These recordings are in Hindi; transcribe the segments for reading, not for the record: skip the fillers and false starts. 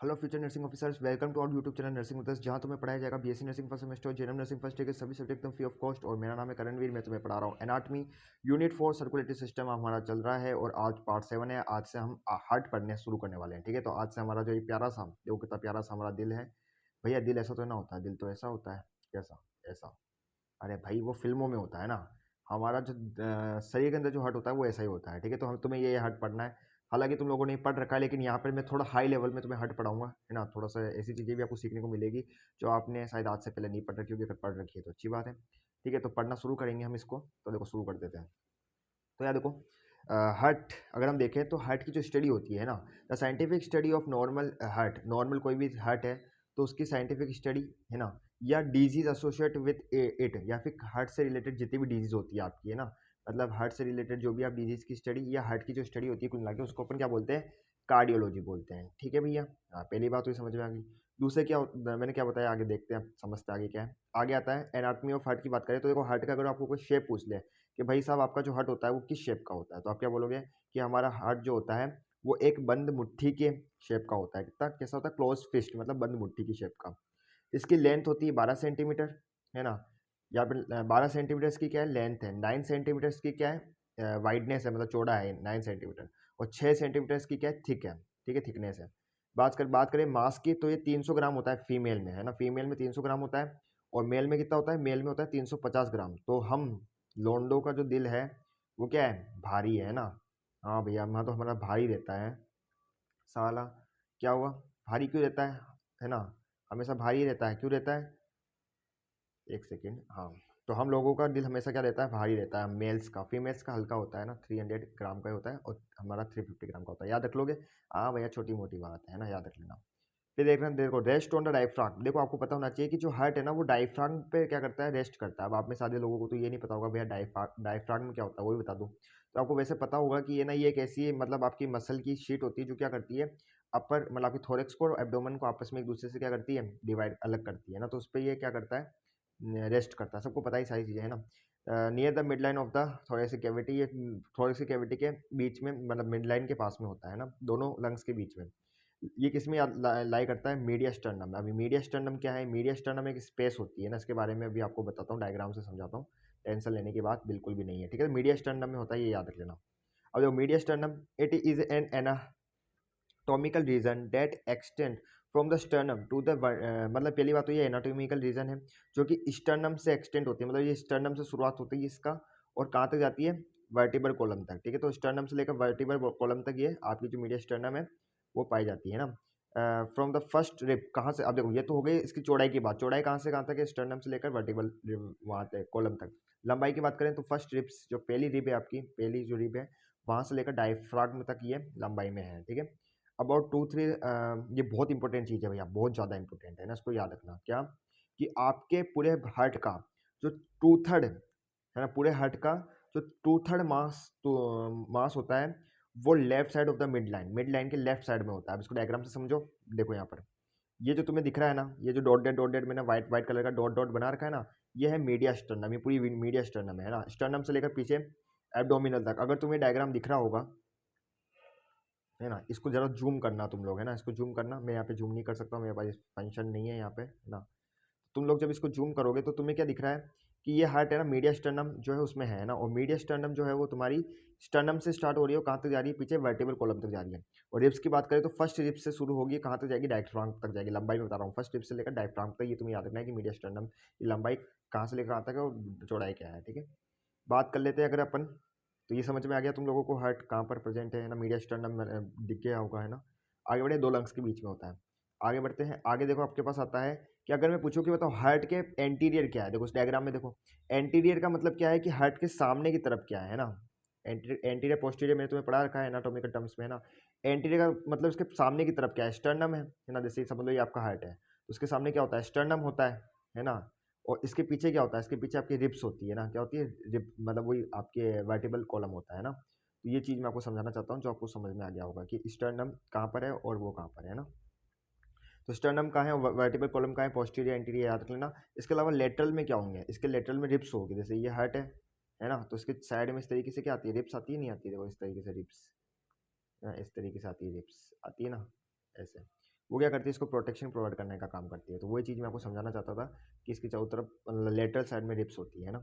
Hello future nursing officers, welcome to our YouTube channel nursing with us, जहां तुम्हें पढ़ाया जाएगा बीएससी नर्सिंग फर्स्ट सेमेस्टर और जेएनएम नर्सिंग फर्स्ट ईयर के सभी सब्जेक्ट एकदम फ्री ऑफ कॉस्ट। और मेरा नाम है करणवीर, मैं तुम्हें पढ़ा रहा हूँ एनाटॉमी यूनिट 4 सर्कुलेटरी सिस्टम हमारा चल रहा है और आज पार्ट 7 है। आज से हम हार्ट पढ़ने शुरू करने वाले हैं। ठीक है, तो आज से हमारा जो ये प्यारा सा, देखो कितना प्यारा सा हमारा दिल है। भैया दिल ऐसा तो ना होता है, दिल तो ऐसा होता है। कैसा? ऐसा। अरे भाई वो फिल्मों में होता है ना। हमारा जो शरीर के अंदर जो हार्ट होता है वो ऐसा ही होता है। ठीक है, तो हम तुम्हें ये हार्ट पढ़ना है। हालांकि तुम लोगों ने पढ़ रखा है, लेकिन यहाँ पर मैं थोड़ा हाई लेवल में तुम्हें हार्ट पढ़ाऊंगा, है ना। थोड़ा सा ऐसी चीज़ें भी आपको सीखने को मिलेगी जो आपने शायद आज से पहले नहीं पढ़ रखी होगी। अगर पढ़ रखी है तो अच्छी बात है। ठीक है, तो पढ़ना शुरू करेंगे हम इसको। तो देखो शुरू कर देते हैं। तो यार देखो, हार्ट अगर हम देखें तो हार्ट की जो स्टडी होती है ना, the scientific study of normal heart. Normal कोई भी हार्ट है तो उसकी साइंटिफिक स्टडी, है ना, या डिजीज एसोसिएट विद इट, या फिर हार्ट से रिलेटेड जितनी भी डिजीज होती है आपकी, है ना, मतलब हार्ट से रिलेटेड जो भी आप डिजीज की स्टडी या हार्ट की जो स्टडी होती है कुल मिला के उसको अपन क्या बोलते हैं? कार्डियोलॉजी बोलते हैं। ठीक है भैया। हाँ, पहली बात तो ये समझ में आ गई। दूसरे क्या मैंने क्या बताया, आगे देखते हैं, समझते हैं आगे क्या है। आगे आता है एनाटॉमी ऑफ हार्ट की बात करें तो देखो, हार्ट का अगर आपको कोई शेप पूछ ले कि भाई साहब आपका जो हार्ट होता है वो किस शेप का होता है, तो आप क्या बोलोगे कि हमारा हार्ट जो होता है वो एक बंद मुट्ठी के शेप का होता है। कितना कैसा होता है? क्लोज फिस्ट, मतलब बंद मुट्ठी की शेप का। इसकी लेंथ होती है 12 सेंटीमीटर, है ना। यहाँ पे 12 सेंटीमीटर इसकी क्या है? लेंथ है। 9 सेंटीमीटर इसकी क्या है? वाइडनेस है, मतलब चौड़ा है 9 सेंटीमीटर। और 6 सेंटीमीटर इसकी क्या है? थिक है। ठीक है, थिकनेस है। बात करें मास की तो ये 300 ग्राम होता है फीमेल में, है ना। फीमेल में 300 ग्राम होता है। और मेल में कितना होता है? मेल में होता है 350 ग्राम। तो हम लोंडो का जो दिल है वो क्या है? भारी है ना। हाँ भैया, वहाँ तो हमारा भारी रहता है। साला, क्या हुआ? भारी क्यों रहता है ना। हमेशा भारी रहता है, क्यों रहता है? एक सेकेंड। हाँ, तो हम लोगों का दिल हमेशा क्या रहता है? भारी रहता है। मेल्स का, फीमेल्स का हल्का होता है ना, 300 ग्राम का होता है और हमारा 350 ग्राम का होता है। याद रख लोगे? हाँ भैया, छोटी मोटी बात है ना, याद रख लेना। फिर देखना, देखो रेस्ट ऑन द डायफ्राम। देखो आपको पता होना चाहिए कि जो हार्ट है ना वो डायफ्राम पे क्या करता है? रेस्ट करता है। अब आप में सारे लोगों को तो ये नहीं पता होगा भैया डायफ्राम में क्या होता है, वो भी बता दूं। तो आपको वैसे पता होगा कि ये ना, ये एक ऐसी मतलब आपकी मसल की शीट होती है जो क्या करती है, अपर मतलब आपकी थोरेक्स को और एब्डोमेन को आपस में एक दूसरे से क्या करती है? डिवाइड, अलग करती है ना। तो उस पर ये क्या करता है? रेस्ट करता है। सबको पता ही सारी चीजें, है ना। Near the mid line of the thoracic cavity, ये थोरेसिक कैविटी के बीच में, मतलब मिड लाइन के पास में होता है ना, दोनों लंग्स के बीच में। ये किसमें लाई करता है? मीडिया स्टर्नम में। अभी मीडिया स्टर्नम क्या है? मीडिया स्टर्नम एक स्पेस होती है ना, इसके बारे में अभी आपको बताता हूँ, डायग्राम से समझाता हूँ। टेंशन लेने की बात बिल्कुल भी नहीं है। ठीक है, मीडिया स्टर्नम में होता है, ये याद रख लेना। अब देखो mediastinum, it is an anatomical region that extend from the sternum to the, मतलब पहली बात तो ये एनाटॉमिकल रीजन है जो कि स्टर्नम से एक्सटेंड होती है, मतलब ये स्टर्नम से शुरुआत होती है इसका, और कहाँ तक जाती है? वर्टिब्रल कॉलम तक। ठीक है, तो स्टर्नम से लेकर वर्टिब्रल कॉलम तक ये आपकी जो मीडिया स्टर्नम है वो पाई जाती है ना। फ्रॉम द फर्स्ट रिब, कहाँ से? अब देखो ये तो हो गई इसकी चौड़ाई की बात। चौड़ाई कहाँ से कहाँ तक है? स्टर्नम से लेकर वर्टिब्रल रिब वहाँ तक, कॉलम तक। लंबाई की बात करें तो फर्स्ट रिब्स, जो पहली रिब है आपकी, पहली जो रिब है वहाँ से लेकर डायफ्राग्म तक ये लंबाई में है। ठीक है, अबाउट 2-3, ये बहुत इंपॉर्टेंट चीज़ है भैया, बहुत ज़्यादा इंपॉर्टेंट है ना, इसको याद रखना। क्या? कि आपके पूरे हार्ट का जो 2/3 है ना, पूरे हार्ट का जो 2/3 मास, तो मास होता है वो left side of the mid line के लेफ्ट साइड में होता है। अब इसको डायग्राम से समझो। देखो यहाँ पर ये जो तुम्हें दिख रहा है ना, ये जो डॉट डेट मैंने व्हाइट व्हाइट कलर का डॉट डॉट बना रखा है ना, ये है मीडिया स्टर्नम। ये पूरी मीडिया स्टर्नम है ना, स्टर्नम से लेकर पीछे एब्डोमिनल तक। अगर तुम्हें डायग्राम दिख रहा होगा, है ना, इसको जरा जूम करना तुम लोग, है ना, इसको जूम करना। मैं यहाँ पे जूम नहीं कर सकता हूँ, मेरे पास फंक्शन नहीं है यहाँ पे, है ना। तुम लोग जब इसको जूम करोगे तो तुम्हें क्या दिख रहा है कि ये हार्ट है ना, मीडिया स्टर्नम जो है उसमें है ना, और मीडिया स्टर्नम जो है वो तुम्हारी स्टर्नम से स्टार्ट हो रही है, कहाँ तक जा रही है? पीछे वर्टिबल कॉलम तक जा रही है। और रिब्स की बात करें तो फर्स्ट रिब्स से शुरू होगी, कहाँ तक जाएगी? डायफ्राम तक जाएगी। लंबाई में बता रहा हूँ, फर्स्ट रिब्स से लेकर डायफ्राम तक, ये तुम्हें याद रखना है कि मीडिया स्टर्नम की लंबाई कहाँ से लेकर कहाँ तक है और चौड़ाई क्या है। ठीक है, बात कर लेते हैं अगर अपन। तो ये समझ में आ गया तुम लोगों को हार्ट कहाँ पर प्रेजेंट है ना, मीडिया स्टर्नम दिख गया होगा, है ना। आगे बढ़े, दो लंग्स के बीच में होता है। आगे बढ़ते हैं, आगे देखो आपके पास आता है कि अगर मैं पूछूं कि बताओ हार्ट के एंटीरियर क्या है, देखो उस डायग्राम में देखो, एंटीरियर का मतलब क्या है कि हार्ट के सामने की तरफ क्या है ना। एंटीरियर पोस्टीरियर मैंने तुम्हें पढ़ा रखा है एनाटॉमिकल टर्म्स में, है ना। एंटीरियर का मतलब उसके सामने की तरफ क्या है? स्टर्नम है ना। जैसे समझ लो ये आपका हार्ट है, तो उसके सामने क्या होता है? स्टर्नम होता है ना। और इसके पीछे क्या होता है? इसके पीछे आपकी रिब्स होती है ना। क्या होती है? रिब, मतलब वही आपके वर्टिबल कॉलम होता है ना। तो ये चीज़ मैं आपको समझाना चाहता हूँ जो आपको समझ में आ गया होगा कि स्टर्नम कहाँ पर है और वो कहाँ पर है ना। तो स्टर्नम कहाँ है, वर्टिबल कॉलम कहाँ है? पोस्टीरियर एंटीरियर याद रख लेना। इसके अलावा लेटरल में क्या होंगे? इसके लेटरल में रिब्स होगी। जैसे ये हार्ट है ना, तो इसके साइड में इस तरीके से क्या आती है? रिब्स आती है, नहीं आती है? देखो इस तरीके से रिब्स, इस तरीके से आती है रिब्स, आती है ना, ऐसे। वो क्या करती है, इसको प्रोटेक्शन प्रोवाइड करने का काम करती है। तो वही चीज़ मैं आपको समझाना चाहता था कि इसकी चारों तरफ लेटरल साइड में रिप्स होती है ना।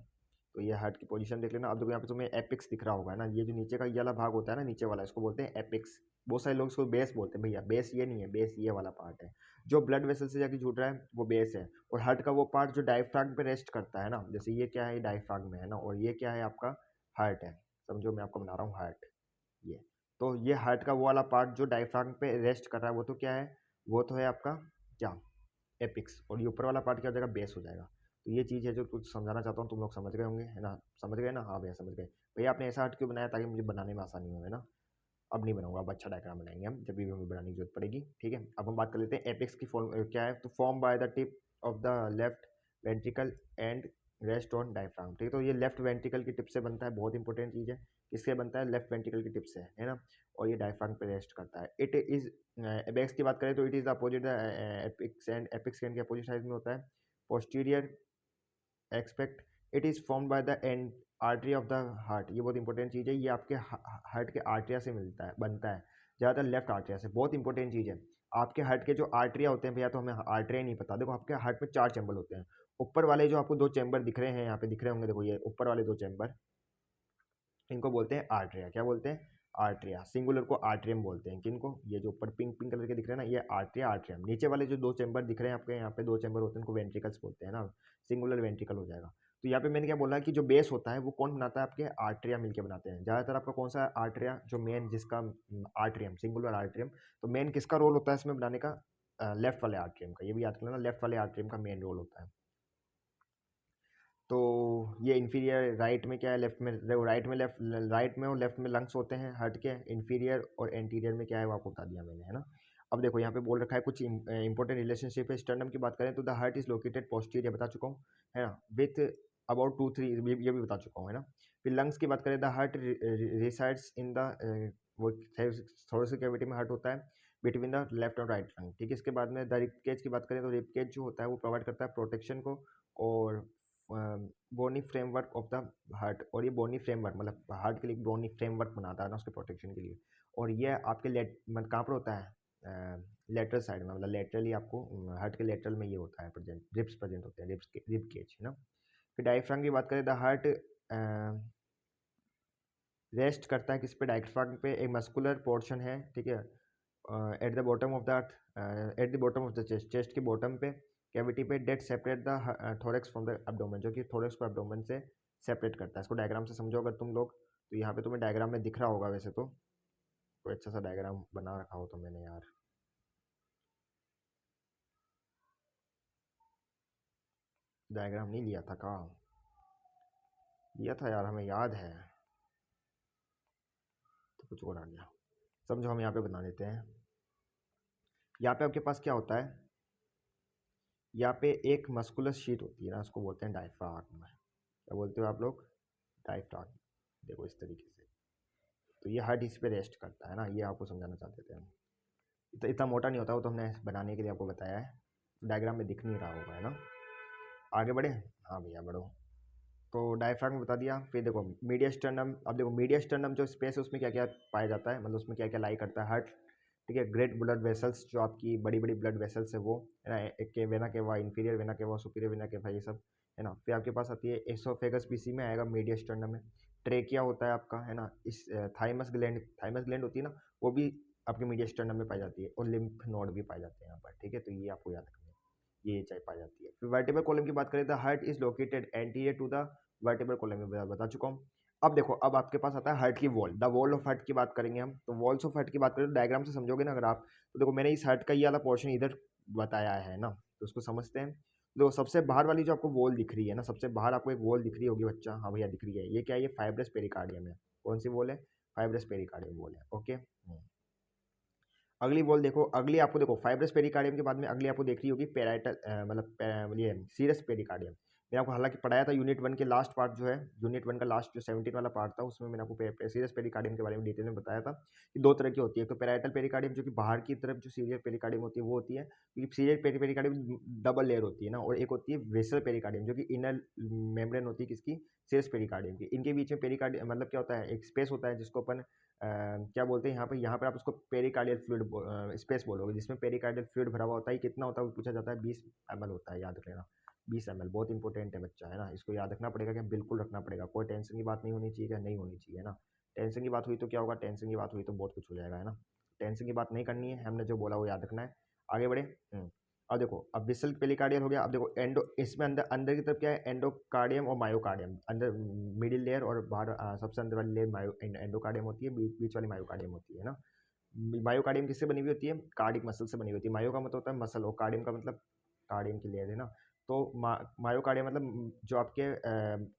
तो ये हार्ट की पोजीशन देख लेना। अब देखो यहाँ पे तुम्हें एपिक्स दिख रहा होगा है ना, ये जो नीचे का ये वाला भाग होता है ना, नीचे वाला, इसको बोलते हैं एपिक्स। बहुत सारे लोग इसको बेस बोलते हैं। भैया बेस ये नहीं है, बेस ये वाला पार्ट है जो ब्लड वेसल से जाके जुड़ रहा है, वो बेस है। और हार्ट का वो पार्ट जो डायफ्राम पे रेस्ट करता है ना, जैसे ये क्या है, डायफ्राम में है ना, और ये क्या है आपका हार्ट है। समझो मैं आपको बना रहा हूँ हार्ट, ये। तो ये हार्ट का वो वाला पार्ट जो डायफ्राम पे रेस्ट कर रहा है, वो तो क्या है, वो तो है आपका क्या, एपिक्स। और ये ऊपर वाला पार्ट क्या हो जाएगा, बेस हो जाएगा। तो ये चीज़ है जो कुछ समझाना चाहता हूँ, तुम लोग समझ गए होंगे है ना, समझ गए ना, हाँ भैया समझ गए। भैया आपने ऐसा हार्ट क्यों बनाया, ताकि मुझे बनाने में आसानी हो, है ना। अब नहीं बनाऊंगा, अब अच्छा डायग्राम बनाएंगे हम, जब भी हमें बनाने की जरूरत पड़ेगी, ठीक है। अब हम बात कर लेते हैं एपेक्स की फॉर्म क्या है। तो form by the tip of the left ventricle and rest on diaphragm, ठीक है। तो ये लेफ्ट वेंट्रिकल की टिप से बनता है, बहुत इंपॉर्टेंट चीज़ है। किससे बनता है, लेफ्ट वेंट्रिकल की टिप से, है ना। और ये डायफ्राम पे रेस्ट करता है। इट इज एपेक्स की बात करें तो it is the opposite apex, and apex के अपोजिट साइड में होता है, posterior aspect. It is formed by the end artery of the heart. ये बहुत इंपॉर्टेंट चीज़ है, ये आपके हार्ट के आर्टरिया से मिलता है, बनता है, ज़्यादातर लेफ्ट आर्टरिया से। बहुत इंपॉर्टेंट चीज़ है। आपके हार्ट के जो आर्टरिया होते हैं भैया, तो हमें आर्टरिया नहीं पता। देखो आपके हार्ट में 4 चैम्बर होते हैं। ऊपर वाले जो आपको 2 चैम्बर दिख रहे हैं, यहाँ पे दिख रहे होंगे, देखो ये ऊपर वाले 2 चैम्बर, इनको बोलते हैं आर्टरिया। क्या बोलते हैं, आर्टरिया। सिंगुलर को आर्ट्रियम बोलते हैं। किनको, ये जो ऊपर पिंक पिंक कलर के दिख रहे हैं ना, ये आर्टरिया, आर्ट्रियम। नीचे वाले जो 2 चैम्बर दिख रहे हैं आपके, यहाँ पे 2 चैम्बर होते हैं, उनको वेंट्रिकल्स बोलते हैं ना, सिंगुलर वेंट्रिकल हो जाएगा। तो यहाँ पे मैंने क्या बोला है कि जो बेस होता है वो कौन बनाता है, आपके आर्टरिया मिलकर बनाते हैं। ज़्यादातर आपका कौन सा आर्टरिया, जो मेन जिसका आर्ट्रियम, सिंगुलर आर्ट्रियम। तो मेन किसका रोल होता है इसमें बनाने का, लेफ्ट वाले आर्ट्रियम का। ये भी याद कर लेना, लेफ्ट वाले आर्ट्रियम का मेन रोल होता है। तो ये इन्फीरियर राइट में क्या है, लेफ्ट में, राइट में लेफ्ट, राइट में और लेफ्ट में लंग्स होते हैं हार्ट के। इन्फीरियर और एंटीरियर में क्या है वो आपको बता दिया मैंने, है ना। अब देखो यहाँ पे बोल रखा है कुछ इंपॉर्टेंट रिलेशनशिप है। स्टर्नम की बात करें तो the heart is located posterior, बता चुका हूँ, है ना, विथ अबाउट 2-3, ये भी बता चुका हूँ, है ना। फिर लंग्स की बात करें, the heart resides in the, वो थोरेसिक कैविटी में हार्ट होता है, बिटवीन द लेफ्ट और राइट लंग, ठीक है। इसके बाद में द रिब केज की बात करें तो रिब केज जो होता है वो प्रोवाइड करता है प्रोटेक्शन को और बोनी फ्रेमवर्क ऑफ द हार्ट। और ये बोनी फ्रेमवर्क मतलब हार्ट के लिए बोनी फ्रेमवर्क बनाता है ना, उसके प्रोटेक्शन के लिए। और ये आपके मतलब कहाँ पर होता है, लेटरल साइड में, मतलब लेटरली आपको हार्ट के लेटरल में ये होता है प्रेजेंट, रिब्स प्रेजेंट होते हैं, रिब केज, है ना। फिर डायफ्राम की बात करें, द हार्ट रेस्ट करता है किस पे, डायफ्राम पे। एक मस्कुलर पोर्शन है, ठीक है, at the bottom of the, at the bottom of the chest, chest के बॉटम पे, कैविटी पे, that separate the thorax from the abdomen, जो कि थोरेक्स को एब्डोमेन से सेपरेट करता है। इसको डायग्राम से समझो अगर तुम लोग, तो यहाँ पे तुम्हें डायग्राम में दिख रहा होगा वैसे तो, कोई अच्छा सा डायग्राम बना रखा हो तो मैंने यार, डायग्राम नहीं लिया था का, लिया था यार, हमें याद है, तो कुछ और आ गया। समझो हम यहाँ पे बना लेते हैं। यहाँ पे आपके पास क्या होता है, यहाँ पे एक मस्कुलर शीट होती है ना, उसको बोलते हैं डायफ्राम। क्या बोलते हो आप लोग, डायफ्राम। देखो इस तरीके से, तो ये हार्ट इस पे रेस्ट करता है ना, ये आपको समझाना चाहते थे हम। इतना मोटा नहीं होता, वो तो हमने बनाने के लिए आपको बताया है, डायग्राम में दिख नहीं रहा होगा, है ना। आगे बढ़े, हाँ भैया बढ़ो। तो डायफ्राम बता दिया। फिर देखो मीडिया स्टर्नम, अब देखो मीडिया स्टर्नम जो स्पेस है उसमें क्या क्या पाया जाता है, मतलब उसमें क्या क्या लाई करता है हार्ट, ठीक है। ग्रेट ब्लड वेसल्स, जो आपकी बड़ी बड़ी ब्लड वेसल्स है वो, है ना, एक के vena cava, inferior vena cava, superior vena cava, ये सब, है ना। फिर आपके पास आती है एसोफेगस पीसी में आएगा मीडिया स्टर्नम में। ट्रेकिया होता है आपका, है ना, इस थाइमस ग्लैंड होती है ना, वो भी आपके मीडिया स्टर्नम में पाई जाती है। और लिम्फ नोड भी पाए जाते हैं यहाँ पर, ठीक है। तो ये आपको याद रखना है, ये चाय पाई जाती है। फिर वर्टिब्रल कॉलम की बात करें, the heart is located anterior to the vertebral column, में बता चुका हूँ। अब देखो, अब आपके पास आता है हार्ट की wall, the wall of heart की बात करेंगे हम। तो वॉल्स ऑफ हार्ट की बात करें तो डायग्राम से समझोगे ना अगर आप, तो देखो मैंने इस हार्ट का ये वाला पोर्शन इधर बताया है ना, तो उसको समझते हैं। देखो सबसे बाहर वाली जो आपको वॉल दिख रही है ना, सबसे बाहर आपको एक वॉल दिख रही होगी बच्चा, हाँ भैया दिख रही है, ये क्या है, ये फाइब्रस पेरिकार्डियम है। कौन सी वॉल है, फाइब्रस पेरिकार्डियम वॉल है, ओके। अगली वॉल देखो, अगली आपको देखो फाइब्रस पेरिकार्डियम के बाद में अगली आपको देख रही होगी पेराइटल, मतलब ये सीरस पेरिकार्डियम। मैंने आपको हालांकि पढ़ाया था यूनिट 1 के लास्ट पार्ट जो है, यूनिट 1 का लास्ट जो 17 वाला पार्ट था, उसमें मैंने आपको सीरियस पेरिकार्डियम के बारे में डिटेल में बताया था कि दो तरह की होती है। तो पैराइटल पेरिकार्डियम जो कि बाहर की तरफ जो सीरियल पेरिकार्डियम होती है वो होती है, क्योंकि सीरियल पेरिकार्डियम डबल लेयर होती है ना, और एक होती है वेसल पेरिकार्डियम जो कि इनर मेम्ब्रेन होती है किसकी, सीरियस पेरिकार्डियम की। इनके बीच में पेरिकार्डियम मतलब क्या होता है, एक स्पेस होता है जिसको अपन क्या बोलते हैं यहाँ पर आप उसको पेरिकार्डियल फ्लूइड स्पेस बोलोगे, जिसमें पेरिकार्डियल फ्लूइड भरा हुआ होता है। कितना होता है वो पूछा जाता है, 20 ml होता है, याद रख लेना 20 ml। बहुत इंपॉर्टेंट है बच्चा, है ना, इसको याद रखना पड़ेगा, क्या बिल्कुल रखना पड़ेगा। कोई टेंशन की बात नहीं होनी चाहिए, क्या नहीं होनी चाहिए, है ना। टेंशन की बात हुई तो क्या होगा, टेंशन की बात हुई तो बहुत कुछ हो जाएगा, है ना। टेंशन की बात नहीं करनी है, हमने जो बोला वो याद रखना है। आगे बढ़े। अब देखो, अब विसल पेरिकार्डियल हो गया। अब देखो एंडो, इसमें अंदर अंदर की तरफ क्या है, एंडोकार्डियम और मायोकार्डियम। अंदर मिडिल लेयर और बाहर सबसे अंदर वाली लेयर मायो एंडोकार्डियम होती है, बीच वाली मायोकार्डियम होती है ना। मायोकार्डियम किससे बनी हुई होती है, कार्डिक मसल से बनी हुई होती है। मायो का मतलब होता है मसल, और कार्डियम का मतलब कार्डियम की लेयर है ना। तो मायोकार्डियम मतलब जो आपके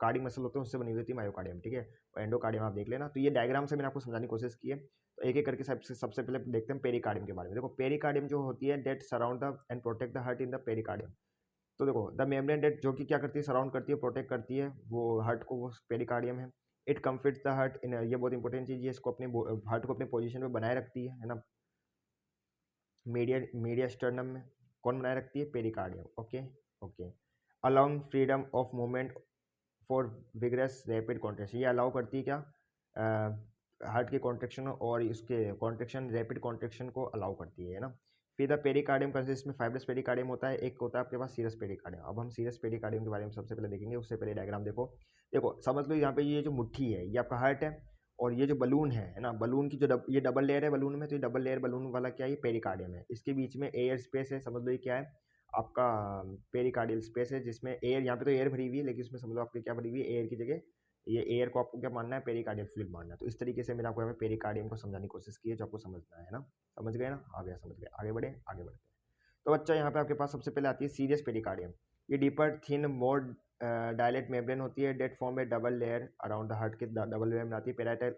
कार्डिक मसल होते हैं उससे बनी हुई होती है मायोकार्डियम, ठीक है। और एंडोकार्डियम आप देख लेना। तो ये डायग्राम से मैंने आपको समझाने की कोशिश की है। तो एक एक करके सबसे पहले देखते हैं पेरिकार्डियम के बारे में। देखो पेरिकार्डियम जो होती है, that surround the and protect the heart in the pericardium. तो देखो द मेम्ब्रेन डेट जो कि क्या करती है, सराउंड करती है, प्रोटेक्ट करती है वो हार्ट को, वो पेरिकार्डियम है। इट कम्फर्ट्स द हार्ट इन, ये बहुत इंपॉर्टेंट चीज़ है, इसको अपने हार्ट को अपने पोजीशन पे बनाए रखती है ना। मीडिया मीडिया स्टर्नम में कौन बनाए रखती है, pericardium, okay okay. Allowing freedom of movement for vigorous rapid contraction, ये अलाउ करती है क्या, हार्ट के कॉन्ट्रेक्शन और इसके कॉन्ट्रेक्शन, रैपिड कॉन्ट्रेक्शन को अलाउ करती है ना। फिर द पेरिकार्डियम कंसिस्ट में फाइब्रस पेरिकार्डियम होता है, एक होता है आपके पास सीरस पेरिकार्डियम। अब हम सीरस पेरिकार्डियम के बारे में सबसे पहले देखेंगे, उससे पहले डायग्राम देखो। देखो समझ लो यहाँ पे ये जो मुट्ठी है ये आपका हार्ट है, और ये जो बलून है ना, बलून की जो ये डबल लेयर है बलून में, तो ये डबल लेयर बलून वाला क्या है, ये पेरिकार्डियम है। इसके बीच में एयर स्पेस है, समझ लो ये क्या है, आपका पेरिकार्डियल स्पेस है, जिसमें एयर, यहाँ पे तो एयर भरी हुई है, लेकिन इसमें समझ लो आपकी क्या भरी हुई है, एयर की जगह ये एयर को आपको क्या मानना है, पेरिकार्डियल फ्लूइड मानना है। तो इस तरीके से मैंने आपको यहाँ पे पेरिकार्डियम को समझाने की कोशिश की है, जो आपको समझना है ना। समझ गए ना, आ गया, समझ गए। आगे बढ़े, आगे बढ़ते हैं। तो बच्चा यहाँ पे आपके पास सबसे पहले आती है सीरियस पेरिकार्डियम। ये डीपर थिन मोर डायलेट मेम्ब्रेन होती है, डेट फॉर्म में double layer around the heart के, डबल लेयर में आती है। पेराइटल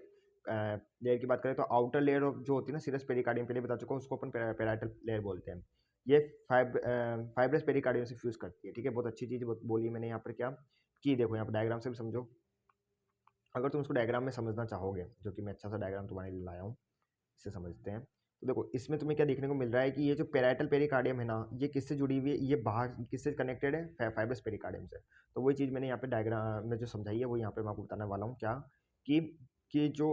लेयर की बात करें तो आउटर लेयर जो होती है ना सीरियस पेरिकार्डियम, पहले बता चुका हूँ, उसको अपन पेराइटल लेयर बोलते हैं। ये फाइब्रस पेरिकार्डियम से फ्यूज करती है, ठीक है। बहुत अच्छी चीज़ बोली मैंने यहाँ पर क्या की, देखो यहाँ पर डायग्राम से भी समझो। अगर तुम इसको डायग्राम में समझना चाहोगे, जो कि मैं अच्छा सा डायग्राम तुम्हारे लिए लाया हूँ, इसे समझते हैं। तो देखो इसमें तुम्हें क्या देखने को मिल रहा है कि ये जो पेराइटल पेरिकार्डियम है ना, ये किससे जुड़ी हुई है, ये बाहर किससे कनेक्टेड है, फाइब्रस पेरिकार्डियम से। तो वही चीज़ मैंने यहाँ पे डायग्राम में जो समझाई है वो यहाँ पे मैं आपको बताने वाला हूँ, क्या कि कि जो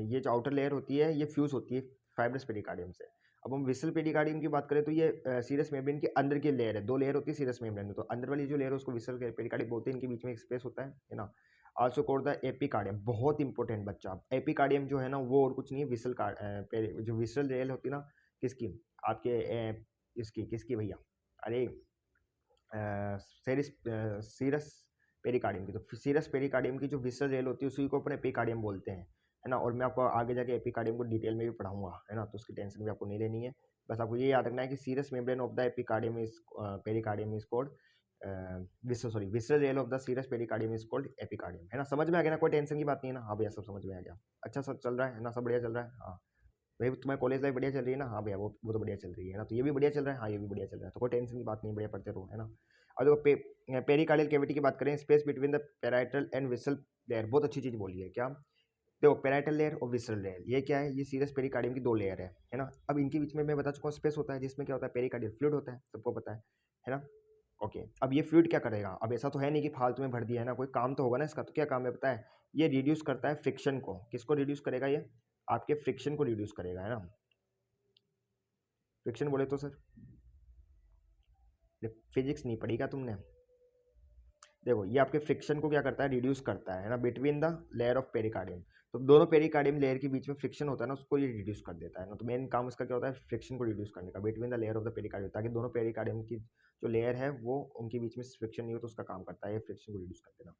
ये जो आउटर लेयर होती है ये फ्यूज होती है फाइब्रस पेरिकार्डियम से। अब हम विसल पेरिकार्डियम की बात करें तो ये सीरस मेम्ब्रेन के अंदर की लेयर है, दो लेयर होती है सीरस मेम्ब्रेन में। तो अंदर वाली जो लेयर है उसको विसल पेरिकार्डियम बोलते हैं, इनके बीच में एक स्पेस होता है ना। आल्सो कॉल्ड द एपिकार्डियम, बहुत इंपॉर्टेंट बच्चा। एपिकार्डियम जो है ना वो और कुछ नहीं है, विसल जो विसल लेयर होती है ना, किसकी, आपके इसकी किसकी भैया, अरे सीरस पेरिकार्डियम की। तो सीरस पेरिकार्डियम की जो विसल रेल होती है उसी को अपन एपिकार्डियम बोलते हैं, है ना। और मैं आपको आगे जाके एपिकार्डियम को डिटेल में भी पढ़ाऊंगा, है ना, तो उसकी टेंशन भी आपको नहीं लेनी है। बस आपको ये याद रखना है कि serous membrane of the epicardium is pericardium is called visceral layer of the serous pericardium is called epicardium, है ना। समझ में आ गया ना, कोई टेंशन की बात नहीं है ना। हाँ भैया सब समझ में आ गया, अच्छा सब चल रहा है ना, सब बढ़िया चल रहा है। हाँ भाई तुम्हारी कॉलेज लाइफ बढ़िया चल रही है ना, हाँ भैया वो तो बढ़िया चल रही है ना। तो ये भी बढ़िया चल रहा है, हाँ ये भी बढ़िया चल रहा है, तो कोई टेंशन की बात नहीं, बढ़िया पढ़ते रहो, है ना। और देखो पेरिकार्डियल कैविटी की बात करें, space between the parietal and whistle layer, बहुत अच्छी चीज़ बोली है क्या। देखो पेराइटल लेयर और विसरल लेयर ये क्या है, ये सीरस पेरिकार्डियम की दो लेयर है ना। अब इनके बीच में मैं बता चुका हूँ स्पेस होता है, जिसमें क्या होता है, पेरिकार्डियल फ्लूइड होता है, सबको पता है ना। ओके, अब ये फ्लूइड क्या करेगा, अब ऐसा तो है नहीं कि फालतू में भर दिया है ना, कोई काम तो होगा ना इसका। तो क्या काम है पता है, ये रिड्यूस करता है फ्रिक्शन को। किसको रिड्यूस करेगा, ये आपके फ्रिक्शन को रिड्यूस करेगा, है ना। फ्रिक्शन बोले तो सर फिजिक्स नहीं पढ़ी क्या तुमने। देखो ये आपके फ्रिक्शन को क्या करता है, रिड्यूस करता है ना, between the layer of pericardium. तो दोनों पेरिकार्डियम लेयर के बीच में फ्रिक्शन होता है ना, उसको ये रिड्यूस कर देता है ना। तो मेन काम इसका क्या होता है, फ्रिक्शन को रिड्यूस करने का between the layer of the pericardium, ताकि दोनों पेरिकार्डियम की जो लेयर है वो उनके बीच में फ्रिक्शन नहीं हो, तो उसका काम करता है ये फ्रिक्शन को रिड्यूस कर देना,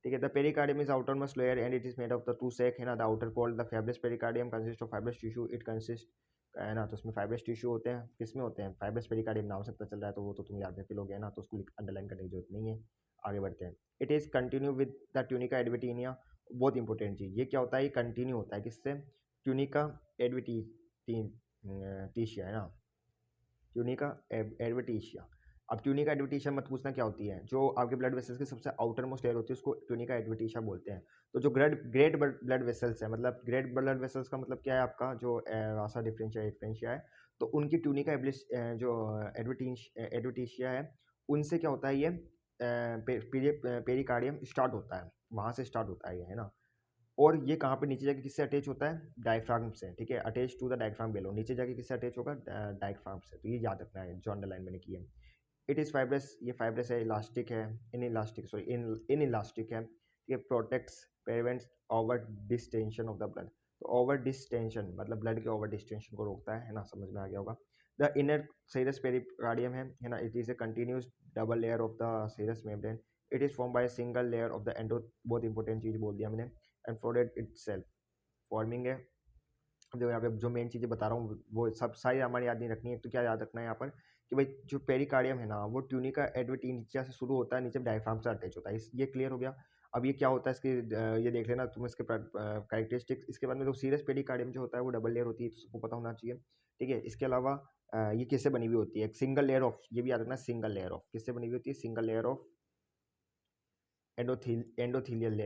ठीक है। The pericardium is outer most layer and it is made of the two sac, है ना। The outer called the fibrous pericardium consist of fibrous tissue, it consist, है ना। तो उसमें फाइब्रस टिश्यू होते हैं, किस में होते हैं, फाइब्रस पेरिकार्डियम नाम से पता चल रहा है, तो वो तो तुम याद रख लोगे ना, तो उसको अंडरलाइन करने की जरूरत नहीं है। आगे बढ़ते हैं। It is continue with the tunica adventitia, बहुत इंपॉर्टेंट चीज़, ये क्या होता है, ये कंटिन्यू होता है किससे, ट्यूनिका एडवर्टीशिया, है ना, ट्यूनिका एडवर्टीशिया। अब ट्यूनिका एडवेंटिशिया मत पूछना क्या होती है। जो आपके ब्लड वेसल्स की सबसे आउटर मोस्ट लेयर होती है उसको ट्यूनिका एडवेंटिशिया बोलते हैं। तो जो ग्रेट ब्लड वेसल्स है, मतलब ग्रेट ब्लड वेसल्स का मतलब क्या है आपका, जो वासा डिफरेंशिया है, तो उनकी ट्यूनिका जो एडवेंटिशिया है, उनसे क्या होता है, ये पेरिकार्डियम स्टार्ट होता है, वहाँ से स्टार्ट होता है ये, है ना। और ये कहाँ पे नीचे जाके किससे अटैच होता है, डायफ्राम से, ठीक है, अटैच टू द डायफ्राम बेलो, नीचे जाके किससे अटैच होगा, डायफ्राम से। तो ये याद रखना है, जो अंडरलाइन मैंने की है। इट इज़ फाइब्रस, ये फाइब्रस है, इलास्टिक है, इन इलास्टिक है, ये protects prevents over distension of the blood. तो ओवर डिस्टेंशन मतलब ब्लड के ओवर डिस्टेंशन को रोकता है ना, समझ में आ गया होगा। द इनर सीरस पेरिकार्डियम है ना, it is a continuous double layer of the serous membrane. It is form by single layer of the endo, बहुत इंपॉर्टेंट चीज बोल दिया मैंने, एंड फ्लोडेड इटसेल्फ, फॉर्मिंग है। जो यहाँ पे जो मेन चीज़ें बता रहा हूँ वो सब सारी हमारी याद नहीं रखनी है। तो क्या याद रखना है यहाँ पर कि भाई जो पेरिकार्डियम है ना, वो ट्यूनिका एडवेंटिशिया से शुरू होता है, नीचे डायफ्राम से अटैच होता है। ये क्लियर हो गया। अब ये क्या होता है इसके, ये देख लेना तुम इसके कैरेक्टरिस्टिक्स। इसके बाद में जो सीरियस पेरिकार्डियम जो होता है वो डबल लेयर होती है, तो सबको पता होना चाहिए, ठीक है। इसके अलावा ये किससे बनी हुई होती है, सिंगल लेयर ऑफ, ये भी याद रखना, सिंगल लेयर ऑफ किससे बनी हुई होती है, single layer of endothelial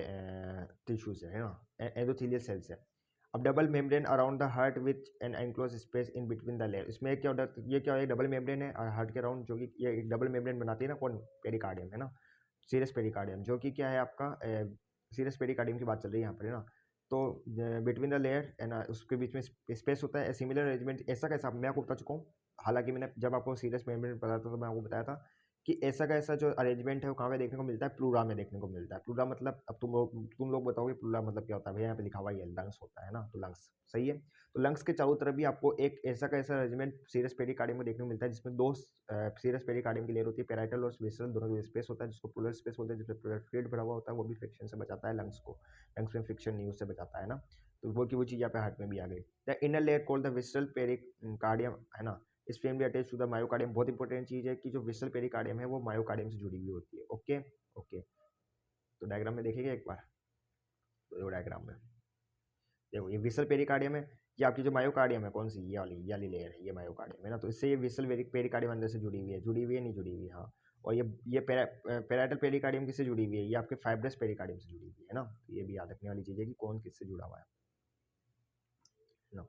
tissues है ना, एंडोथीलियल सेल्स है। अब double membrane around the heart which N enclose space in between the layer. इसमें क्या होता है, ये क्या है, डबल मेम्ब्रेन है और हार्ट के अराउंड, जो कि ये डबल मेम्ब्रेन बनाती है ना, कौन, पेरिकार्डियम है ना, सीरस पेरिकार्डियम, जो कि क्या है आपका, सीरस पेरिकार्डियम की बात चल रही है यहाँ पर, है ना। तो बिटवीन द लेयर है ना, उसके बीच में स्पेस होता है। सिमिलर अरेंजमेंट, ऐसा कैसा, मैं आपको बता चुका हूँ। हालांकि मैंने जब आपको सीरस मेम्ब्रेन बताया था तो मैं आपको बताया था कि ऐसा का ऐसा जो अरेंजमेंट है वो कहाँ पे देखने को मिलता है, प्लूरा में देखने को मिलता है। प्लूरा मतलब, अब तुम लोग बताओगे प्लूरा मतलब क्या होता है, भैया यहाँ पे लिखा हुआ है लंग्स होता है ना, तो लंग्स सही है। तो लंग्स के चारों तरफ भी आपको एक ऐसा का ऐसा अरेंजमेंट सीरस पेरिकार्डियम में देखने को मिलता है, जिसमें दो सीरस पेरिकार्डियम की लेयर होती है, पैराइटल और विसरल, दोनों के स्पेस होता है, जिसको प्लूरल स्पेस बोलते हैं, जिसमें फ्लूइड भरा हुआ होता है, वो भी फ्रिक्शन से बचाता है लंग्स को, लंग्स में फ्रिक्शन नहीं उससे बचाता है ना। तो वो की वो चीज़ यहाँ पे हार्ट में भी आ गई। The inner layer called the visceral pericardium, है ना, इस फ्रेम भी अटैच टू द मायोकार्डियम। बहुत इंपॉर्टेंट चीज है कि जो विसल पेरिकार्डियम है वो मायोकार्डियम से जुड़ी हुई होती है। ओके ओके, तो डायग्राम में देखेंगे एक बार, तो डायग्राम में देखो, ये विसल पेरिकार्डियम है, ये आपकी जो मायोकार्डियम है कौन सी, ये वाली लेयर है, ये मायोकार्डियम है ना। तो इससे ये विसल पेरिकार्डियम अंदर से जुड़ी हुई है, नहीं जुड़ी हुई है, हाँ। और ये पैराइटल पेरिकार्डियम किससे जुड़ी हुई है, ये आपके फाइब्रस पेरिकार्डियम से जुड़ी हुई है ना। तो ये भी याद रखने वाली चीज है कि कौन किससे जुड़ा हुआ है ना।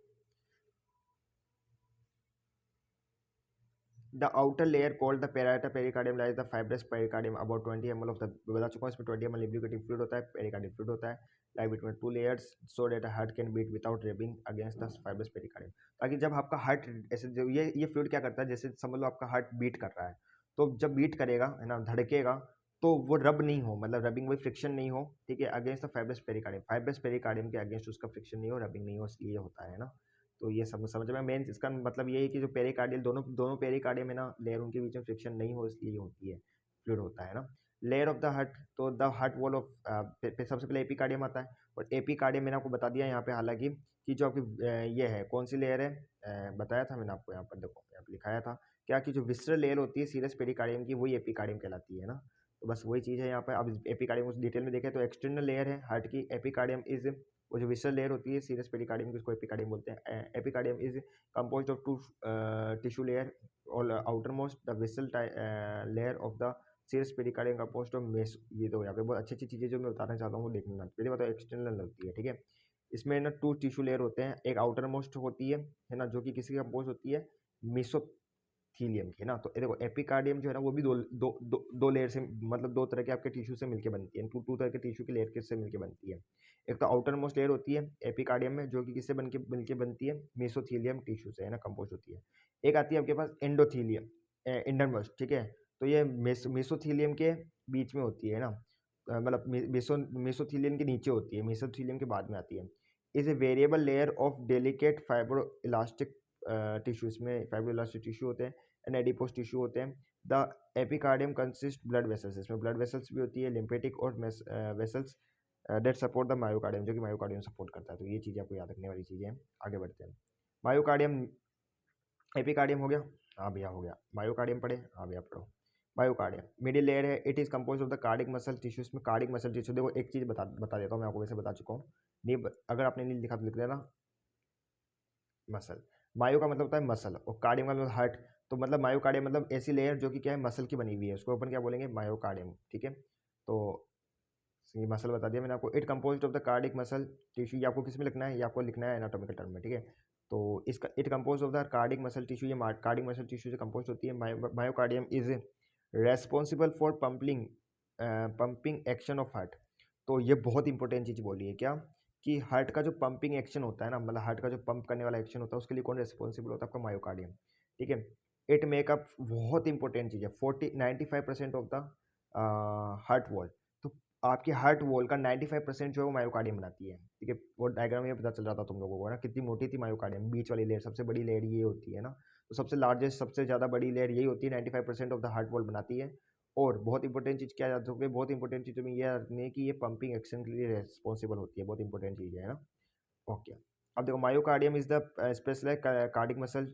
The outer layer called the parietal pericardium lies the fibrous pericardium about 20 ml of the, बता चुका हूँ इसमें 20 ml lubricating fluid होता है, pericardium fluid होता है, lie between two layers so that a heart can beat without rubbing against the fibrous pericardium। ताकि जब आपका हार्ट ऐसे ये फ्लूइड क्या करता है, जैसे समझ लो आपका हार्ट बीट कर रहा है, तो जब बीट करेगा है ना, धड़केगा, तो वो रब नहीं हो, मतलब रबिंग वही फ्रिक्शन नहीं हो, ठीक है, अगेंस्ट द फाइब्रस पेरिकार्डियम के अगेंस्ट उसका फ्रिक्शन नहीं हो, रबिंग नहीं हो, इसलिए होता है ना। तो ये समझ में, मेन इसका मतलब ये है कि जो पेरिकार्डियल दोनों दोनों पेरिकार्डियम है ना, लेयर उनके बीच में फ्रिक्शन नहीं हो, इसलिए होती है, फ्लूइड होता है ना। लेयर ऑफ द हार्ट, तो द हार्ट वॉल ऑफ, सबसे पहले एपिकार्डियम आता है, और एपिकार्डियम मैंने आपको बता दिया यहाँ पे, हालांकि कि जो आपकी ये है कौन सी लेयर है, बताया था मैंने आपको, यहाँ पर देखो यहाँ पे लिखाया था क्या, कि जो विसरल लेयर होती है सीरस पेरिकार्डियम की, वही एपिकार्डियम कहलाती है ना। तो बस वही चीज़ है यहाँ पर। अब एपिकार्डियम उस डिटेल में देखें तो एक्सटर्नल लेयर है हार्ट की, एपिकार्डियम इज, वो जो विसरल लेयर होती है सीरस पेरिकार्डियम की, उसको एपिकार्डियम बोलते हैं। Epicardium is composed of two tissue layer, और outer most the visceral layer of the serous pericardium composed of mess. ये तो यहाँ पे बहुत अच्छी अच्छी चीज़ें जो मैं बताना चाहता हूँ वो देखना, पहले बताओ एक्सटर्नल होती है, ठीक है। इसमें ना 2 टिश्यू लेयर होते हैं, एक आउटर मोस्ट होती है ना, जो कि किसी कंपोज होती है मेसो थीलियम के ना। तो देखो एपिकार्डियम जो है ना, वो भी दो लेयर से, मतलब दो तरह के आपके टिश्यू से मिलकर बनती है, टू तरह के टिश्यू की लेयर से मिलकर बनती है। एक तो आउटर मोस्ट लेयर होती है एपिकार्डियम में, जो कि किससे मिलके बनती है, मेसोथीलियम टिश्यू से, है ना, कंपोज होती है। एक आती है आपके पास एंडोथीलियम, इंडरमोस्ट, ठीक है। तो ये मेसोथीलियम के बीच में होती है ना, मतलब मेसोथीलियम के नीचे होती है, मेसोथीलियम के बाद में आती है। Is a variable layer of delicate fibro elastic tissue, इसमें फाइब्रो इलास्टिक टिश्यू होते हैं, एंड एडिपोज टिश्यू होते हैं। The epicardium consist blood vessels, इसमें ब्लड वेसल्स भी होती है, लिम्फेटिक और vessels that support the myocardium, जो कि मायोकार्डियम सपोर्ट करता है। तो ये चीज़ें आपको याद रखने वाली चीज़ें हैं। आगे बढ़ते हैं। मायोकार्डियम, एपिकार्डियम हो गया, हाँ भैया हो गया। मायोकार्डियम पढ़े, हाँ भैया पढ़ो। मायोकार्डियम मिडिल लेयर है, it is compose of the cardiac muscle tissue, इसमें कार्डिक मसल टिश्यू, देखो एक चीज़ बता देता हूँ मैं आपको, वैसे बता चुका हूँ, नहीं अगर आपने नहीं लिखा तो लिख देना, मसल। मायो का मतलब होता है मसल, और कार्डियम का मतलब हार्ट। तो मतलब मायोकार्डियम मतलब ऐसी लेयर जो कि क्या है, मसल की बनी हुई है, उसको अपन क्या बोलेंगे, मायोकार्डियम। ठीक है, तो ये मसल बता दिया मैंने आपको। It composed of the cardiac muscle tissue, ये आपको किस में लिखना है, ये आपको लिखना है एनाटॉमिकल टर्म में। ठीक है, तो इसका it compose of the cardiac muscle tissue, ये कार्डिक मसल टिश्यू से कंपोज होती है। Myocardium is responsible for pumping action of heart. तो ये बहुत इंपॉर्टेंट चीज बोली है क्या, कि हार्ट का जो पंपिंग एक्शन होता है ना, मतलब हार्ट का जो पंप करने वाला एक्शन होता है, उसके लिए कौन रेस्पॉन्सिबल होता है, आपका मायोकार्डियम। ठीक है, इट मेकअप, बहुत इंपॉर्टेंट चीज है, 95% ऑफ द हार्ट वॉल। तो आपके हार्ट वॉल का 95% जो है वो मायोकार्डियम बनाती है। ठीक है, वो डायग्राम में पता चल रहा था तुम लोगों को ना, कितनी मोटी थी मायोकार्डियम, बीच वाली लेयर, सबसे बड़ी लेयर ये होती है ना। तो सबसे लार्जेस्ट, सबसे ज़्यादा बड़ी लेयर यही होती है, 95% ऑफ द हार्ट वॉल बनाती है। और बहुत इंपॉर्टेंट चीज़ क्या याद रखोगे, बहुत इंपॉर्टेंट चीज़ तुम्हें ये रखनी है कि ये पंपिंग एक्शन के लिए रेस्पॉन्सिबल होती है, बहुत इंपॉर्टेंट चीज़ है ना। ओके, अब देखो, myocardium is the specialised cardiac muscle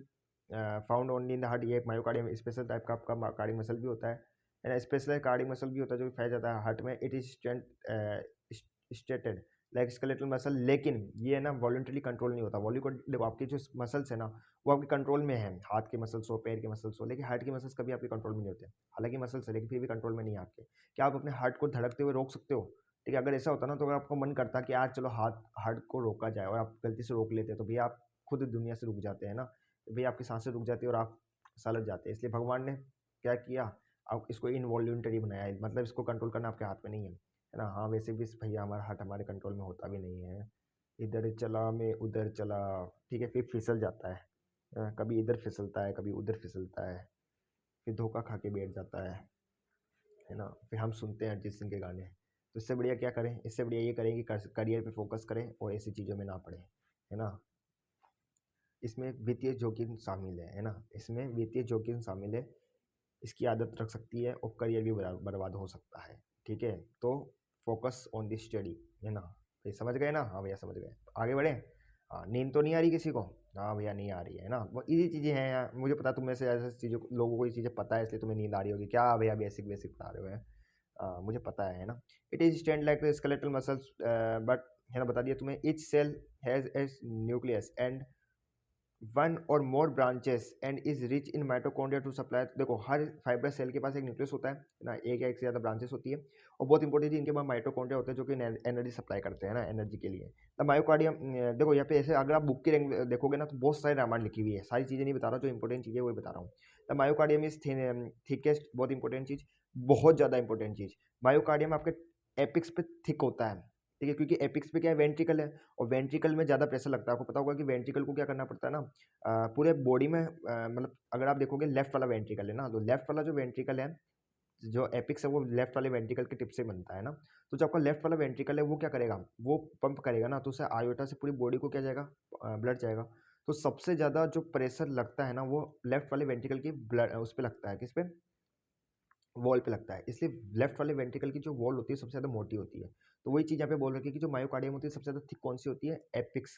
found only in the heart. ये एक मायोकार्डियम स्पेशल टाइप का आपका कार्डिक मसल भी होता है, स्पेशलाइज्ड कार्डिक मसल भी होता है जो पाया जाता है हार्ट में। It is stated like skeletal muscle, लेकिन ये ना वॉलंटरी कंट्रोल नहीं होता। देखो आपकी जो मसल्स है ना, वो आपके कंट्रोल में है, हाथ के मसल्स हो, पैर के मसल्स हो, लेकिन हार्ट के मसल्स कभी आपके कंट्रोल में नहीं होते। हालांकि मसल्स है लेकिन फिर भी कंट्रोल में नहीं है आपके। क्या आप अपने हार्ट को धड़कते हुए रोक सकते हो? ठीक है, अगर ऐसा होता ना, तो अगर आपको मन करता कि यार चलो हार्ट को रोका जाए, और आप गलती से रोक लेते, तो भैया आप खुद दुनिया से रुक जाते हैं ना, भैया आपकी सांसें रुक जाती है और आप सलट जाते हैं। इसलिए भगवान ने क्या किया, आप इसको इनवॉल्यूंटरी बनाया है, मतलब इसको कंट्रोल करना आपके हाथ में नहीं है ना। हाँ, वैसे भी भैया हमारा हार्ट हमारे कंट्रोल में होता भी नहीं है, इधर चला मैं उधर चला, ठीक है, फिर फिसल जाता है। कभी इधर फिसलता है, कभी उधर फिसलता है, फिर धोखा खा के बैठ जाता है ना। फिर हम सुनते हैं अरिजीत सिंह के गाने। तो इससे बढ़िया क्या करें, इससे बढ़िया ये करें कि करियर पे फोकस करें और ऐसी चीज़ों में ना पड़े, है ना। इसमें वित्तीय जोखिम शामिल है ना, इसमें वित्तीय जोखिम शामिल है, इसकी आदत रख सकती है और करियर भी बर्बाद हो सकता है। ठीक है, तो फोकस ऑन दी स्टडी, है ना। ये समझ गए ना, हाँ भैया समझ गए, आगे बढ़े। हाँ, नींद तो नहीं आ रही किसी को? हाँ भैया नहीं आ रही है ना, वो इजी चीज़ें हैं यार, मुझे पता तुम में से ऐसे चीज़ों, लोगों को ये चीज़ें पता है, इसलिए तुम्हें नींद आ रही होगी। क्या भैया बेसिक बेसिक बता रहे हो, मुझे पता है ना। It is stand like skeletal muscles but, है ना, बता दिया तुम्हें। Each cell has a nucleus and one और more branches and is rich in mitochondria to supply. देखो, हर फाइबर सेल के पास एक न्यूक्लियस होता है ना, एक या एक से ज़्यादा ब्रांचेस होती है, और बहुत इंपॉर्टेंट चीज, इनके पास माइटोकॉन्ड्रिया होते हैं जो कि एनर्जी सप्लाई करते हैं ना, एनर्जी के लिए। द मायोकार्डियम, देखो यहाँ पे ऐसे अगर आप बुक की रैंक देखोगे ना, तो बहुत सारी रामायण लिखी हुई है, सारी चीज़ें नहीं बता रहा, जो इंपॉर्टेंट चीज़ है वही बता रहा हूँ। द मायोकार्डियम इज थिकेस्ट, बहुत इंपॉर्टेंट चीज़, बहुत ज़्यादा इंपॉर्टेंट चीज़। मायोकार्डियम आपके एपिक्स पे थिक होता है, ठीक है, क्योंकि एपिक्स पे क्या है, वेंट्रिकल है, और वेंट्रिकल में ज़्यादा प्रेशर लगता है। आपको पता होगा कि वेंट्रिकल को क्या करना पड़ता है ना, पूरे बॉडी में, मतलब अगर आप देखोगे लेफ्ट वाला वेंट्रिकल है ना, तो लेफ्ट वाला जो वेंट्रिकल है, जो एपिक्स है, वो लेफ्ट वाले वेंट्रिकल के टिप से बनता है ना। तो जो आपका लेफ्ट वाला वेंट्रिकल है, वो क्या करेगा, वो पंप करेगा ना, तो उससे आयोटा से पूरी बॉडी को क्या जाएगा, ब्लड जाएगा। तो सबसे ज़्यादा जो प्रेशर लगता है ना, वो लेफ्ट वाले वेंट्रिकल की ब्लड उस पर लगता है, किस पे, वॉल पे लगता है। इसलिए लेफ्ट वाले वेंट्रिकल की जो वॉल होती है सबसे ज़्यादा मोटी होती है। तो वही चीज़ यहाँ पे बोल रखी है कि जो मायोकार्डियम होती है सबसे ज़्यादा थिक कौन सी होती है, एपिक्स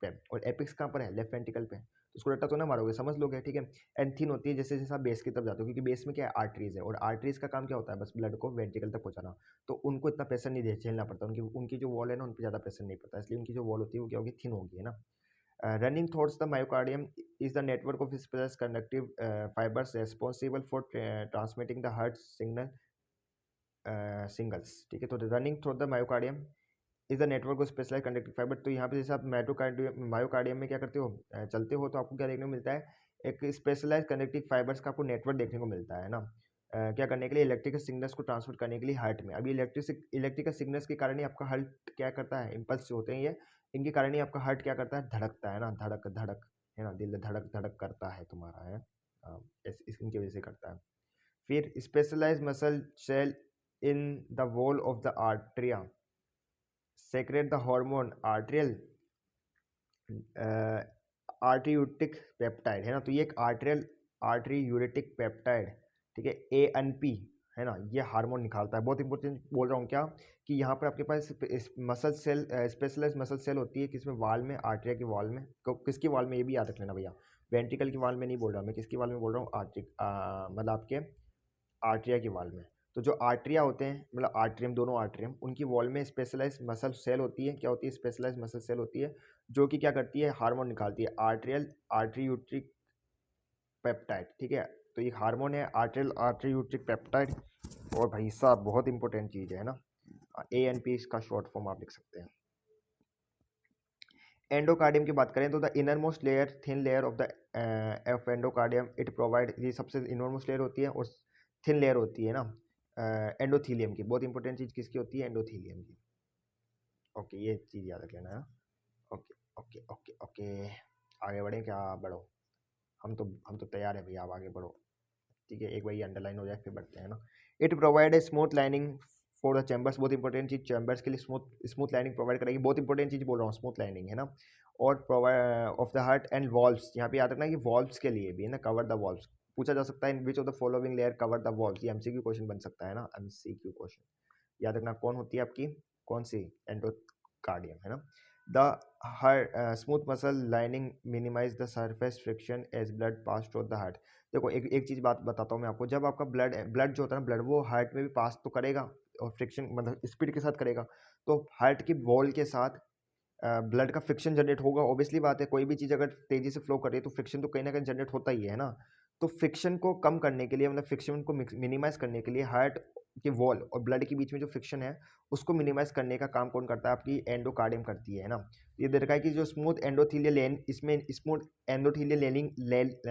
पे। और एपिक्स कहाँ पर है, लेफ्ट वेंट्रिकल पे, तो उसको रट्टा तो ना मारोगे, समझ लोगे, ठीक है। एंड थिन होती है जैसे जैसे आप बेस की तरफ जाते हो, क्योंकि बेस में क्या है, आर्टरीज है, और आर्टरीज का काम क्या होता है, बस ब्लड को वेंट्रिकल तक पहुंचाना। तो उनको इतना प्रेशर नहीं झेलना पड़ता, उनकी उनकी जो वॉल है ना, उन पर ज़्यादा प्रेशर नहीं पड़ता, इसलिए उनकी जो वॉल होती है वो क्या होगी, थिन होगी, है ना। Running towards the myocardium is the network of specialized conductive fibers responsible for transmitting the heart signal signals. ठीक है, तो running through the myocardium is the network of specialise conductive fibre. तो यहाँ पे जैसे आप मायोकार्डियम में क्या करते हो, चलते हो, तो आपको क्या देखने को मिलता है, एक स्पेशलाइज कंडक्टिव फाइबर्स का आपको नेटवर्क देखने को मिलता है ना। क्या करने के लिए, इलेक्ट्रिकल सिग्नल्स को ट्रांसफर करने के लिए हार्ट में। अभी इलेक्ट्रिकल सिग्नल्स के कारण ही आपका हार्ट क्या करता है, इम्पल्स होते हैं ये, इनके कारण ही आपका हार्ट क्या करता है, धड़कता है ना, धड़क धड़क, है ना, दिल धड़क धड़क करता है तुम्हारा, है इनकी वजह से करता है। फिर specialise muscle cell in the wall of the atria secrete the hormone atrial natriuretic peptide, है ना। तो ये एक आर्ट्रियूरेटिक पेप्टाइड, ठीक है, ANP, है ना, ये हार्मोन निकालता है। बहुत इंपॉर्टेंट बोल रहा हूँ क्या, कि यहाँ पर आपके पास muscle cell, specialise muscle cell होती है, किसमें, वाल में, आर्ट्रिया की वाल में। किसकी वाल में, ये भी याद रख लेना भैया, वेंट्रिकल की वाल में नहीं बोल रहा मैं, किसकी वाल में बोल रहा हूँ, मतलब आपके आर्ट्रिया की वॉल में। तो जो आर्ट्रिया होते हैं, मतलब आर्ट्रियम, दोनों आर्ट्रियम, उनकी वॉल में स्पेशलाइज मसल सेल होती है, क्या होती है, स्पेशलाइज मसल सेल होती है, जो कि क्या करती है, हार्मोन निकालती है, आर्ट्रियल आर्ट्रियूट्रिक पेप्टाइड, ठीक है। तो ये हार्मोन है आर्टेरियल आर्टरीयूट्रिक पेप्टाइड, और भाई साहब बहुत इंपॉर्टेंट चीज़ है ना, ANP इसका शॉर्ट फॉर्म आप लिख सकते हैं। एंडोकार्डियम की बात करें तो the inner most layer, thin layer of the of endocardium, it provide, ये सबसे इनर मोस्ट लेयर होती है, और थिन लेयर होती है ना एंडोथीलियम की। बहुत इंपॉर्टेंट चीज़ किसकी होती है? एंडोथीलियम की। ओके, ये चीज़ याद रख लेना है। ओके ओके ओके ओके, आगे बढ़े क्या? बढ़ो, हम तो तैयार है भैया, आप आगे बढ़ो, ठीक है। एक बार ये अंडरलाइन हो जाए फिर बढ़ते हैं ना। It provide a smooth lining for the chambers, बहुत इंपॉर्टेंट चीज, चैम्बर्स के लिए स्मूथ लाइनिंग प्रोवाइड करेगी, बहुत इंपॉर्टेंट चीज बोल रहा हूँ, स्मूथ लाइनिंग है ना। और provide of the heart and valves, यहाँ पे याद रखना कि वॉल्व्स के लिए भी है ना, कवर द वॉल्व्स। पूछा जा सकता है in which of the following layer cover the valves, ये एमसीक्यू क्वेश्चन बन सकता है ना, एमसीक्यू क्वेश्चन। याद रखना कौन होती है आपकी, कौन सी? एंडोकार्डियम है ना। The smooth muscle lining minimise the surface friction as blood pass through the heart. देखो एक चीज़ बात बताता हूँ मैं आपको, जब आपका ब्लड जो होता है ना, ब्लड वो हार्ट में भी पास तो करेगा, और फ्रिक्शन मतलब स्पीड के साथ करेगा, तो हार्ट की वॉल के साथ ब्लड का फ्रिक्शन जनरेट होगा। ऑब्वियसली बात है, कोई भी चीज़ अगर तेजी से फ्लो कर रही है तो फ्रिक्शन तो कहीं ना कहीं जनरेट होता ही है ना। तो फ्रिक्शन को कम करने के लिए, मतलब फ्रिक्शन को मिनिमाइज करने के लिए, हार्ट के वॉल और ब्लड के बीच में जो फ्रिक्शन है उसको मिनिमाइज करने का काम कौन करता है? आपकी एंडोकार्डियम करती है ना। ये दे रखा है कि जो स्मूथ एंडोथीलियल इसमें स्मूथ एंडोथीलियल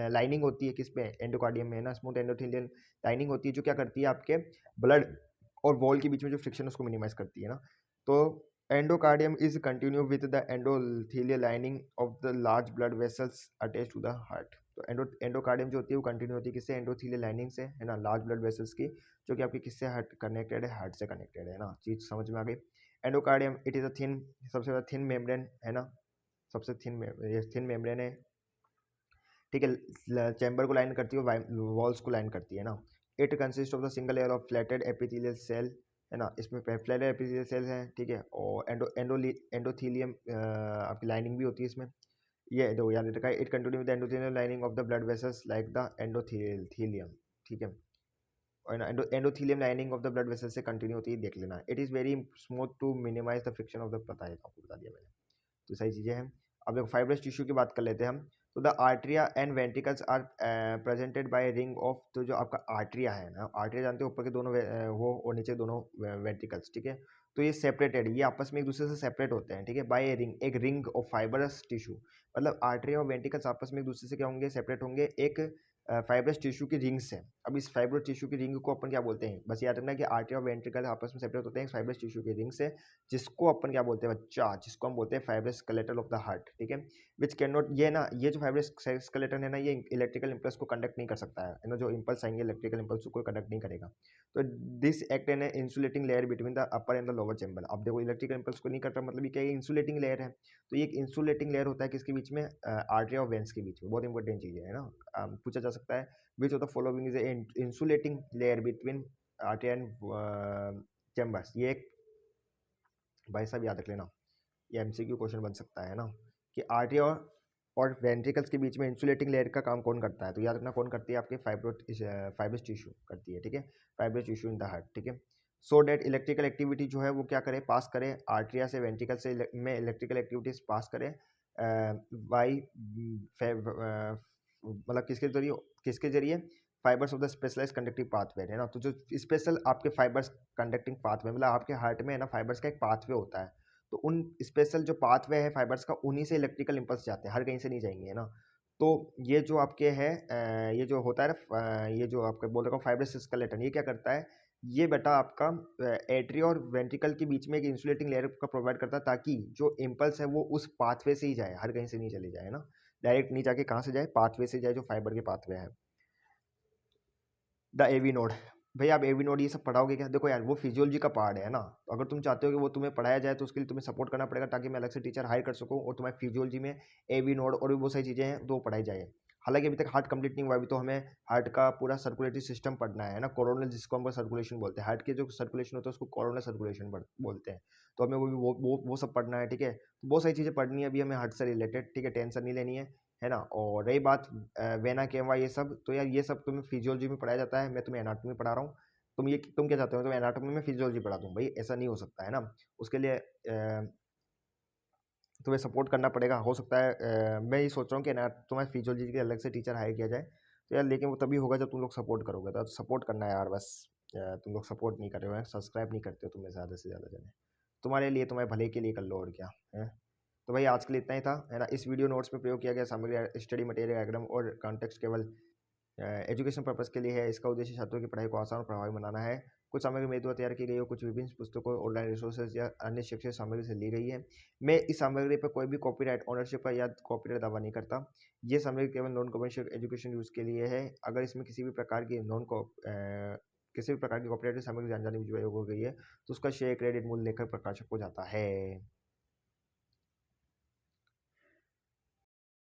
लाइनिंग होती है, किस पे? एंडोकार्डियम में है ना, स्मूथ एंडोथीलियल लाइनिंग होती है, जो क्या करती है? आपके ब्लड और वॉल के बीच में जो फ्रिक्शन है उसको मिनिमाइज करती है ना। तो endocardium is continue with the endothelial lining of the large blood vessels attach to the heart. तो एंडोकार्डियम जो होती है वो कंटिन्यू होती है किससे? एंडोथीलियल लाइनिंग से, है ना, लार्ज ब्लड वेसल्स की, जो कि आपकी किससे हार्ट कनेक्टेड है? हार्ट से कनेक्टेड है ना। चीज समझ में आ गई। Endocardium it is a thin, सबसे ज़्यादा थिन मेम्ब्रेन है ना, सबसे थिन मेम्ब्रेन है, ठीक है। चैम्बर को लाइन करती है, वॉल्स को लाइन करती है ना। It consist of the single layer of flattened epithelial cell, है ना, इसमें फ्लैटेड एपिथेलियल सेल्स हैं, ठीक है। और एंडोथीलियम आपकी लाइनिंग भी होती है इसमें। ये दो याद रखा है, it continue with endothelial lining of the blood vessels like the endothelium, ठीक है। और endothelium lining of the blood vessel से कंटिन्यू होती है, देख लेना। It is very smooth to minimise the friction of the, पता है आपको, बता दिया मैंने। तो सही चीज़ें हैं। अब देखो फाइब्रस टिश्यू की बात कर लेते हैं हम। तो the atria and ventricles are presented by ring of, तो जो आपका आर्ट्रिया है ना, आर्ट्रिया जानते हो, ऊपर के दोनों वो और नीचे दोनों वेंट्रिकल्स, ठीक है। तो ये सेपरेटेड, ये आपस में एक दूसरे से सेपरेट होते हैं, ठीक है, बाय रिंग, एक रिंग ऑफ फाइबरस टिश्यू। मतलब आर्ट्रिया और वेंट्रिकल्स आपस में एक दूसरे से क्या होंगे? सेपरेट होंगे, एक फाइब्रस टिश्यू की रिंग से। अब इस फाइब्रस टिश्यू की रिंग को अपन क्या बोलते हैं? बस याद रखना कि आर्ट्रिया और वेंट्रिकल आपस में सेपरेट होते हैं फाइब्रस टिश्यू की रिंग से, जिसको अपन क्या बोलते हैं बच्चा? जिसको हम बोलते हैं fibrous skeleton of the heart, ठीक है। विच कैन नॉट, ये ना, ये जो फाइब्रस स्केलेटन है ना, ये इलेक्ट्रिकल इंपल्स को कंडक्ट नहीं कर सकता है ना, जो इंपल्स आएंगे इलेक्ट्रिकल इंपल्स को कंडक्ट नहीं करेगा। तो this act in insulating layer between the upper and the lower chamber. अब देखो इलेक्ट्रिकल इंपल्स को नहीं करता, मतलब ये क्या? इंसुलेटिंग लेयर है। तो ये एक इंसुलेटिंग लेयर होता है किसके बीच में? आर्टरी और वेंस के बीच में। बहुत इंपॉर्टेंट चीज़ है ना। पूछा जा सकता है विच of the following is insulating layer between artery and chambers. ये एक, भाई साहब याद रख लेना, ये एमसीक्यू क्वेश्चन बन सकता है ना, कि आर्टरी और वेंट्रिकल्स के बीच में इंसुलेटिंग लेयर का काम कौन करता है? तो याद रखना कौन करती है? आपके फाइब्रस टिश्यू करती है, ठीक है, fibrous tissue in the heart, ठीक है। सो डेट इलेक्ट्रिकल एक्टिविटी जो है वो क्या करे? पास करे आर्टरिया से, वेंट्रिकल से में इलेक्ट्रिकल एक्टिविटीज पास करे बाई, मतलब किसके जरिए? Fibres of the specialise conducting pathway, है ना। तो जो स्पेशल आपके फाइबर्स कंडक्टिंग पाथवे, मतलब आपके हार्ट में है ना, फाइबर्स का एक पाथवे होता है, तो उन स्पेशल जो पाथवे है फाइबर्स का, उन्हीं से इलेक्ट्रिकल इंपल्स जाते हैं, हर कहीं से नहीं जाएंगे, है ना। तो ये जो आपके है ये जो होता है ना, ये जो आपका बोल रहा हूँ फाइब्रस स्केलेटन, ये क्या करता है? ये बेटा आपका एट्रिया और वेंट्रिकल के बीच में एक इंसुलेटिंग लेयर का प्रोवाइड करता है, ताकि जो इम्पल्स है वो उस पाथवे से ही जाए, हर कहीं से नहीं चले जाए ना, डायरेक्ट नहीं जाके कहाँ से जाए? पाथवे से जाए, जो फाइबर के पाथवे है। द एवी नोड, भाई आप एवी नोड ये सब पढ़ाओगे क्या? देखो यार वो फिजियोलॉजी का पार्ट है ना, तो अगर तुम चाहते हो कि वो तुम्हें पढ़ाया जाए तो उसके लिए तुम्हें सपोर्ट करना पड़ेगा, ताकि मैं अलग से टीचर हायर कर सकूं और तुम्हें फिजियोलॉजी में एवी नोड और भी बहुत सारी चीज़ें हैं तो पढ़ाई जाए। हालांकि अभी तक हार्ट कंप्लीट नहीं हुआ, अभी तो हमें हार्ट का पूरा सर्कुलेटरी सिस्टम पढ़ना है ना, कोरोनल, जिसको हम सर्कुलेशन बोलते हैं, हार्ट के जो सर्कुलेशन होता है उसको कोरोनल सर्कुलेशन बोलते हैं। तो हमें वो सब पढ़ना है, ठीक है। तो बहुत सारी चीज़ें पढ़नी है अभी हमें हार्ट से रिलेटेड, ठीक है, टेंशन नहीं लेनी है ना। और रही बात वेना केवा ये सब, तो यार ये सब तुम्हें फिजियोलॉजी में पढ़ाया जाता है, मैं तुम्हें एनाटॉमी पढ़ा रहा हूँ। तुम क्या चाहते हो? तुम एनाटॉमी में फिजियोलॉजी पढ़ा दूँ? भाई ऐसा नहीं हो सकता है ना। उसके लिए तुम्हें सपोर्ट करना पड़ेगा। हो सकता है मैं ये सोच रहा हूँ कि तुम्हें फिजियोलॉजी के अलग से टीचर हायर किया जाए, तो यार लेकिन वो तभी होगा जब तुम लोग सपोर्ट करोगे, तो सपोर्ट करना है यार बस। तुम लोग सपोर्ट नहीं कर रहे हो, सब्सक्राइब नहीं करते हो तुम में ज़्यादा से ज़्यादा जने। तुम्हारे लिए, तुम्हारे भले के लिए कर लो, और क्या है। तो भाई आज के लिए इतना ही था, है ना। इस वीडियो नोट्स में प्रयोग किया गया सामग्री स्टडी मटेरियल डायग्राम और कॉन्टेक्स्ट केवल एजुकेशन पर्पस के लिए है। इसका उद्देश्य छात्रों की पढ़ाई को आसान और प्रभावी बनाना है। कुछ सामग्री मेरे द्वारा तैयार की गई है, कुछ विभिन्न पुस्तकों, ऑनलाइन रिसोर्सेज या अन्य शैक्षिक सामग्री से ली गई है। मैं इस सामग्री पर कोई भी कॉपीराइट ओनरशिप का या कॉपीराइट दावा नहीं करता। ये सामग्री केवल नॉन कमर्शियल एजुकेशन यूज़ के लिए है। अगर इसमें किसी भी प्रकार की किसी भी प्रकार की कॉपीराइट सामग्री जान जाने में हो गई है, तो उसका श्रेय क्रेडिट मूल्य लेकर प्रकाशक को जाता है।